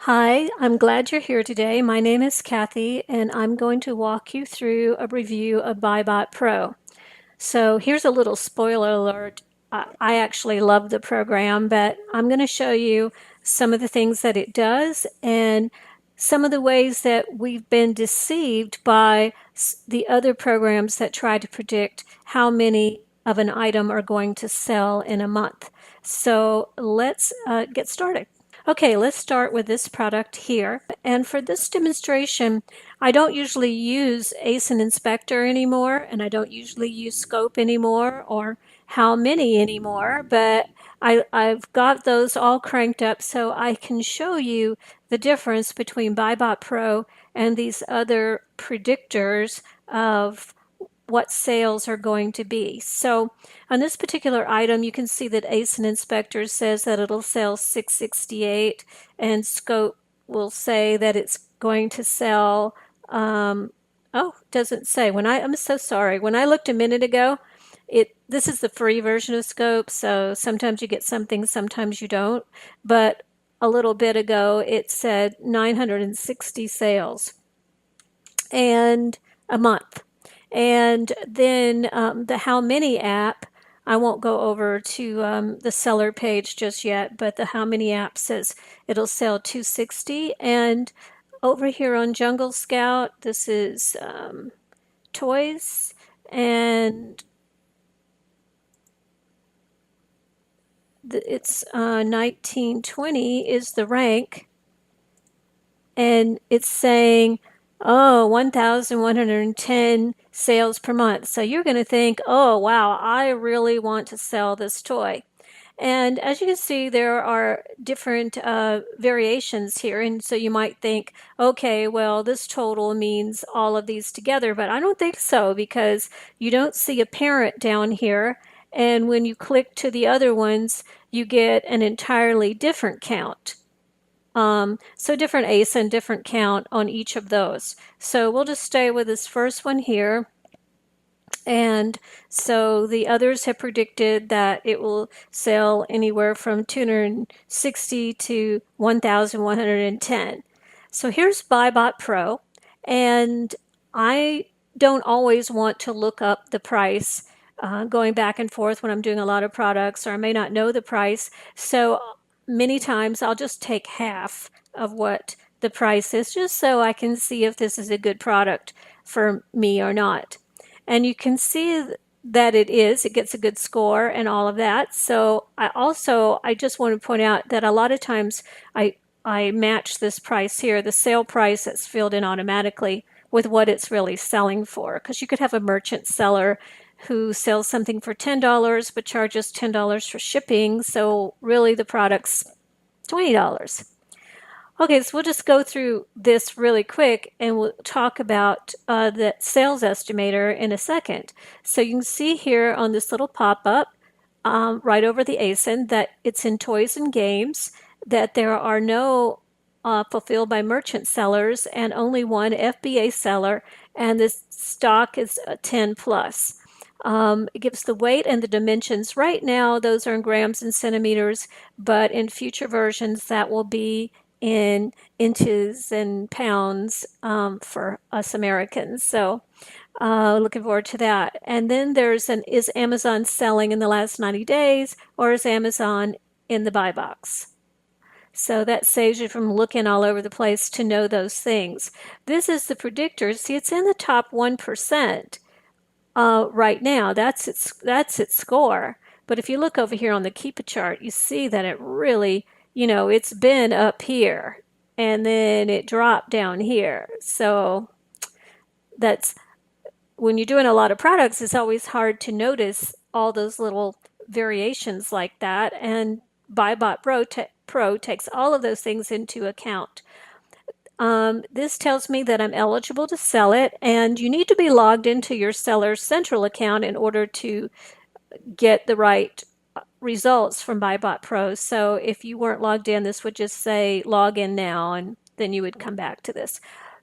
Hi, I'm glad you're here today. My name is Kathy, and I'm going to walk you through a review of BuyBotPro. So here's a little spoiler alert. I actually love the program, but I'm going to show you some of the things that it does and some of the ways that we've been deceived by the other programs that try to predict how many of an item are going to sell in a month. So let's get started. Okay, let's start with this product here. And for this demonstration, I don't usually use ASIN Inspector anymore, and I don't usually use Scope anymore or How Many anymore, but I've got those all cranked up so I can show you the difference between BuyBotPro and these other predictors of what sales are going to be. So on this particular item, you can see that ASIN Inspector says that it'll sell 668, and Scope will say that it's going to sell, doesn't say. I'm so sorry. When I looked a minute ago, this is the free version of Scope, so sometimes you get something, sometimes you don't. But a little bit ago, it said 960 sales and a month. And then the How Many app, I won't go over to the seller page just yet, but the How Many app says it'll sell 260. And over here on Jungle Scout, this is toys, and it's 1920 is the rank, and it's saying, oh, 1,110 sales per month. So you're going to think, oh, wow, I really want to sell this toy. And as you can see, there are different variations here. And so you might think, okay, well, this total means all of these together. But I don't think so, because you don't see a parent down here. And when you click to the other ones, you get an entirely different count. So different ASIN, different count on each of those. So we'll just stay with this first one here. And so the others have predicted that it will sell anywhere from 260 to 1,110. So here's BuyBotPro, and I don't always want to look up the price going back and forth when I'm doing a lot of products, or I may not know the price. So many times I'll just take half of what the price is, just so I can see if this is a good product for me or not. And you can see that it gets a good score and all of that. So I just want to point out that a lot of times I match this price here, the sale price that's filled in automatically, with what it's really selling for. Because you could have a merchant seller who sells something for $10 but charges $10 for shipping. So really the product's $20. Okay, so we'll just go through this really quick, and we'll talk about the sales estimator in a second. So you can see here on this little pop-up right over the ASIN that it's in toys and games, that there are no fulfilled by merchant sellers and only one FBA seller, and this stock is 10 plus. It gives the weight and the dimensions. Right now, those are in grams and centimeters, but in future versions, that will be in inches and pounds for us Americans. So looking forward to that. And then is Amazon selling in the last 90 days, or is Amazon in the buy box? So that saves you from looking all over the place to know those things. This is the predictor. See, it's in the top 1% right now. That's its score. But if you look over here on the Keepa chart, you see that it really, it's been up here and then it dropped down here. So that's when you're doing a lot of products, it's always hard to notice all those little variations like that. And BuyBotPro takes all of those things into account. This tells me that I'm eligible to sell it, and you need to be logged into your seller's central account in order to get the right results from BuyBotPro. So if you weren't logged in, this would just say log in now, and then you would come back to this.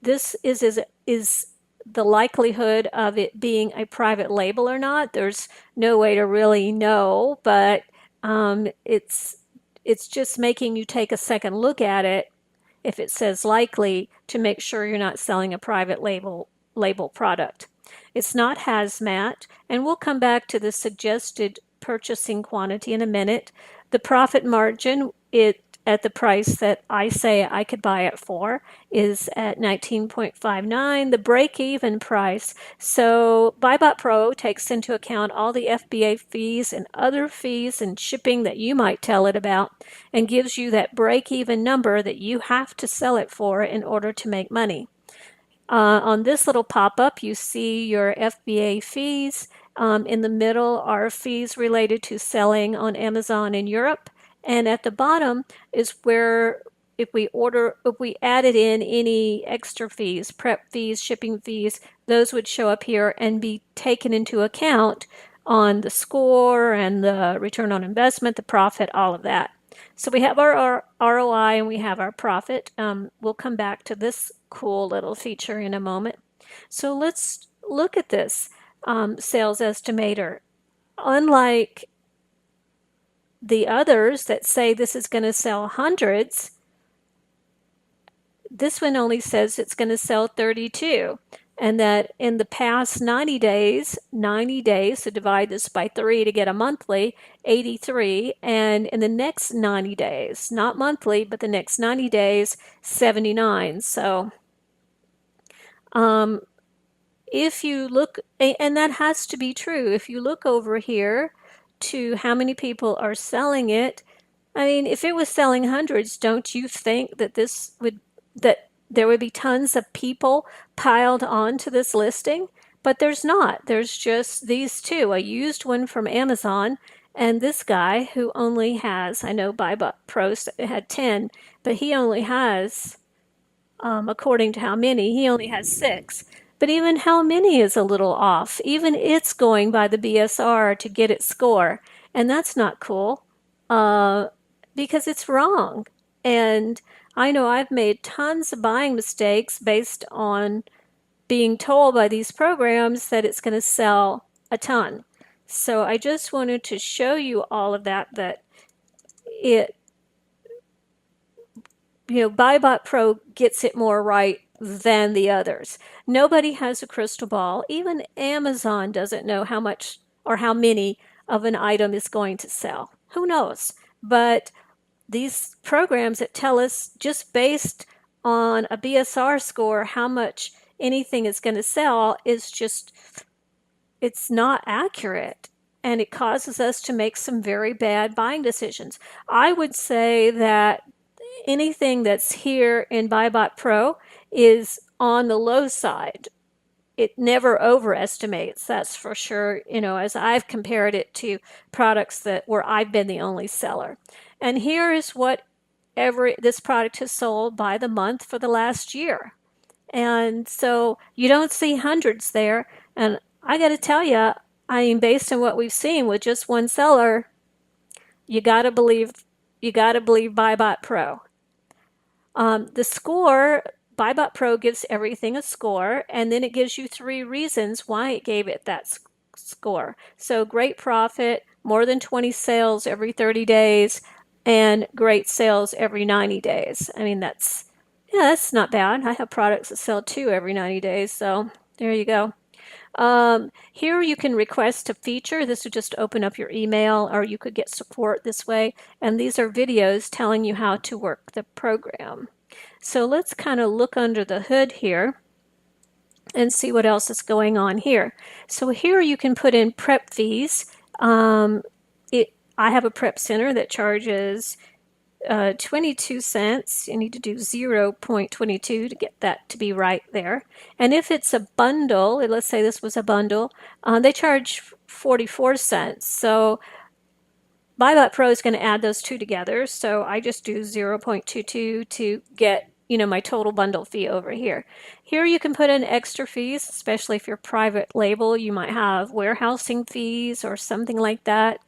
This is the likelihood of it being a private label or not. There's no way to really know, but it's just making you take a second look at it if it says likely, to make sure you're not selling a private label product. It's not hazmat, and we'll come back to the suggested purchasing quantity in a minute. The profit margin, at the price that I say I could buy it for, is at 19.59, the break-even price. So BuyBotPro takes into account all the FBA fees and other fees and shipping that you might tell it about, and gives you that break-even number that you have to sell it for in order to make money. On this little pop-up, you see your FBA fees. In the middle are fees related to selling on Amazon in Europe. And at the bottom is where if we added in any extra fees, prep fees, shipping fees, those would show up here and be taken into account on the score and the return on investment, the profit, all of that. So we have our ROI and we have our profit. We'll come back to this cool little feature in a moment. So let's look at this sales estimator. Unlike the others that say this is going to sell hundreds, this one only says it's going to sell 32. And that in the past 90 days, so divide this by 3 to get a monthly, 83. And in the next 90 days, not monthly, but the next 90 days, 79. So if you look, and that has to be true, if you look over here to how many people are selling it, I mean, if it was selling hundreds, don't you think that that there would be tons of people piled onto this listing? But there's not. There's just these two, a used one from Amazon and this guy who only has, I know BuyBotPro had 10, but he only has, according to how many, he only has 6. But even how many is a little off. Even it's going by the BSR to get its score. And that's not cool. Because it's wrong. And I know I've made tons of buying mistakes based on being told by these programs that it's going to sell a ton. So I just wanted to show you all of that it, BuyBotPro gets it more right than the others. Nobody has a crystal ball. Even Amazon doesn't know how much or how many of an item is going to sell. Who knows? But these programs that tell us just based on a BSR score how much anything is going to sell is just, it's not accurate. And it causes us to make some very bad buying decisions. I would say that anything that's here in BuyBotPro is on the low side. It never overestimates, that's for sure, as I've compared it to products where I've been the only seller. And here is what this product has sold by the month for the last year. And so you don't see hundreds there. And I got to tell you, I mean, based on what we've seen with just one seller, you got to believe BuyBotPro. The score, BuyBotPro gives everything a score, and then it gives you 3 reasons why it gave it that score. So great profit, more than 20 sales every 30 days, and great sales every 90 days. I mean, that's not bad. I have products that sell 2 every 90 days, so there you go. Here you can request a feature. This would just open up your email, or you could get support this way. And these are videos telling you how to work the program. So let's kind of look under the hood here and see what else is going on here. So here you can put in prep fees. I have a prep center that charges 22 cents. You need to do 0.22 to get that to be right there. And if it's a bundle, let's say this was a bundle, they charge 44 cents. So BuyBotPro is going to add those two together. So I just do 0.22 to get my total bundle fee over here. Here you can put in extra fees, especially if you're private label. You might have warehousing fees or something like that.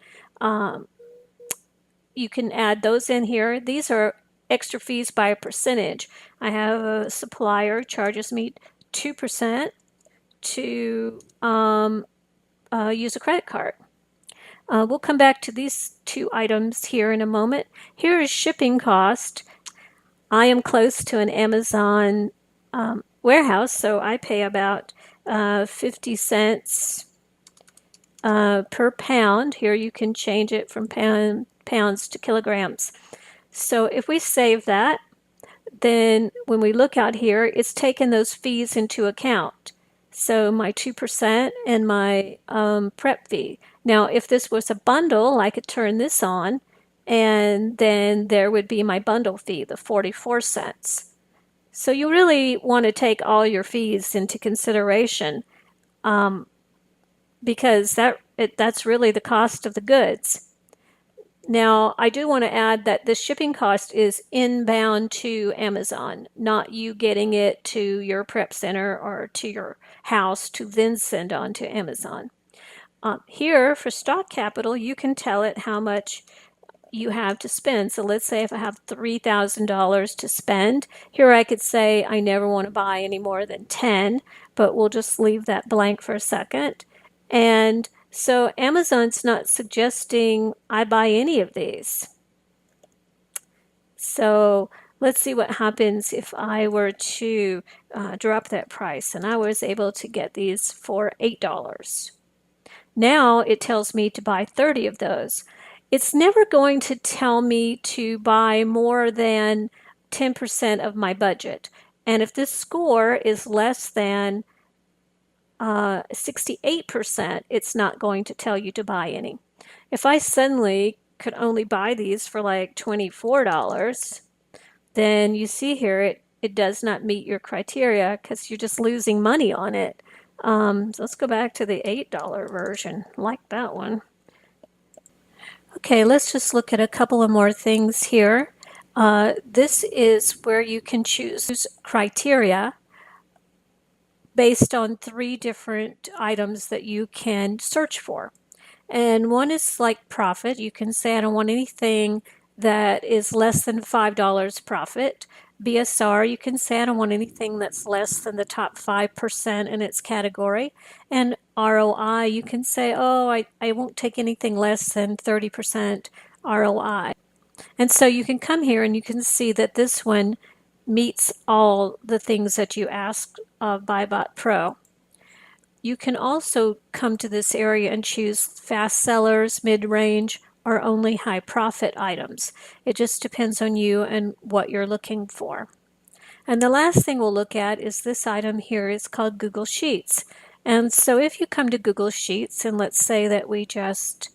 You can add those in here. These are extra fees by a percentage. I have a supplier charges me 2% to use a credit card. We'll come back to these 2 items here in a moment. Here is shipping cost. I am close to an Amazon warehouse, so I pay about 50 cents per pound. Here you can change it from pounds to kilograms. So if we save that, then when we look out here, it's taken those fees into account. So my 2% and my prep fee. Now, if this was a bundle, I could turn this on, and then there would be my bundle fee, the 44 cents. So you really want to take all your fees into consideration, because that's really the cost of the goods. Now, I do want to add that the shipping cost is inbound to Amazon, not you getting it to your prep center or to your house to then send on to Amazon. Here for stock capital, you can tell it how much you have to spend. So let's say if I have $3,000 to spend, here I could say I never want to buy any more than 10, but we'll just leave that blank for a second. And so Amazon's not suggesting I buy any of these. So let's see what happens if I were to drop that price and I was able to get these for $8. Now it tells me to buy 30 of those. It's never going to tell me to buy more than 10% of my budget. And if this score is less than 68%, it's not going to tell you to buy any. If I suddenly could only buy these for like $24, then you see here it does not meet your criteria because you're just losing money on it. So let's go back to the $8 version. Like that one. Okay, let's just look at a couple of more things here. This is where you can choose criteria based on 3 different items that you can search for. And one is like profit. You can say I don't want anything that is less than $5 profit. BSR, you can say I don't want anything that's less than the top 5% in its category. And ROI, you can say, oh, I won't take anything less than 30% ROI. And so you can come here and you can see that this one meets all the things that you asked of BuyBotPro. You can also come to this area and choose fast sellers, mid-range, or only high profit items. It just depends on you and what you're looking for. And the last thing we'll look at is this item here. It's called Google Sheets. And so if you come to Google Sheets, and let's say that we just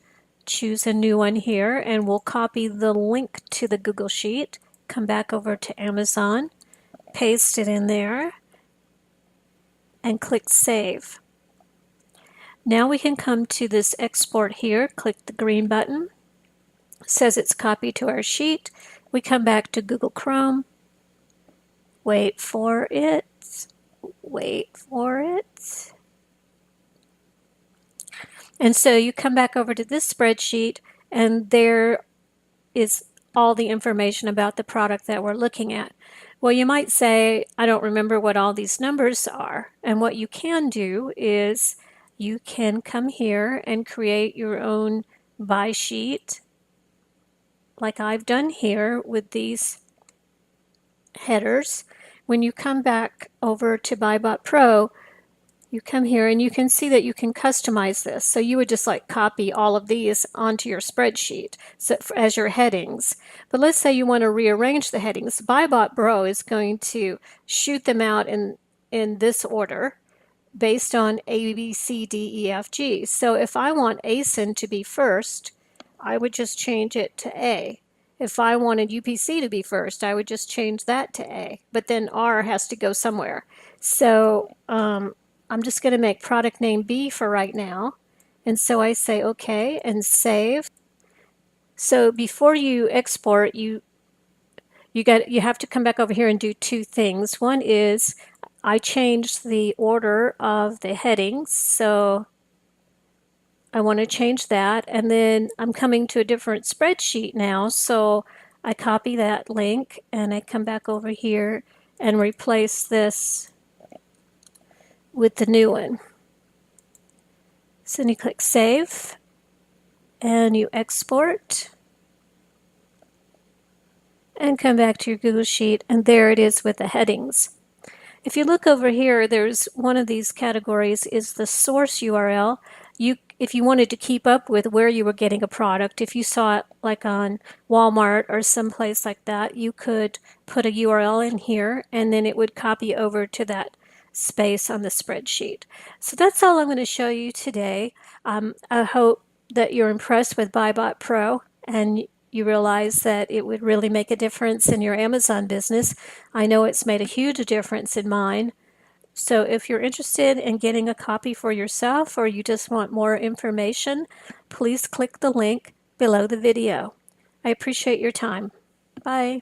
choose a new one here, and we'll copy the link to the Google Sheet, come back over to Amazon, paste it in there, and click Save. Now we can come to this export here, click the green button. It says it's copied to our sheet. We come back to Google Chrome, wait for it. And so you come back over to this spreadsheet, and there is all the information about the product that we're looking at. Well, you might say, I don't remember what all these numbers are. And what you can do is you can come here and create your own buy sheet, like I've done here with these headers. When you come back over to BuyBotPro, you come here and you can see that you can customize this. So you would just like copy all of these onto your spreadsheet as your headings. But let's say you want to rearrange the headings. BuyBotPro is going to shoot them out in this order based on A, B, C, D, E, F, G. So if I want ASIN to be first, I would just change it to A. If I wanted UPC to be first, I would just change that to A. But then R has to go somewhere. So I'm just going to make product name B for right now. And so I say OK and save. So before you export, you have to come back over here and do 2 things. One is I changed the order of the headings, so I want to change that. And then I'm coming to a different spreadsheet now, so I copy that link and I come back over here and replace this with the new one. So then you click Save and you export. and come back to your Google Sheet, and there it is with the headings. If you look over here, there's one of these categories is the source URL. If you wanted to keep up with where you were getting a product, if you saw it like on Walmart or someplace like that, you could put a URL in here and then it would copy over to that space on the spreadsheet. So that's all I'm going to show you today. I hope that you're impressed with BuyBotPro and you realize that it would really make a difference in your Amazon business. I know it's made a huge difference in mine. So if you're interested in getting a copy for yourself or you just want more information, please click the link below the video. I appreciate your time. Bye.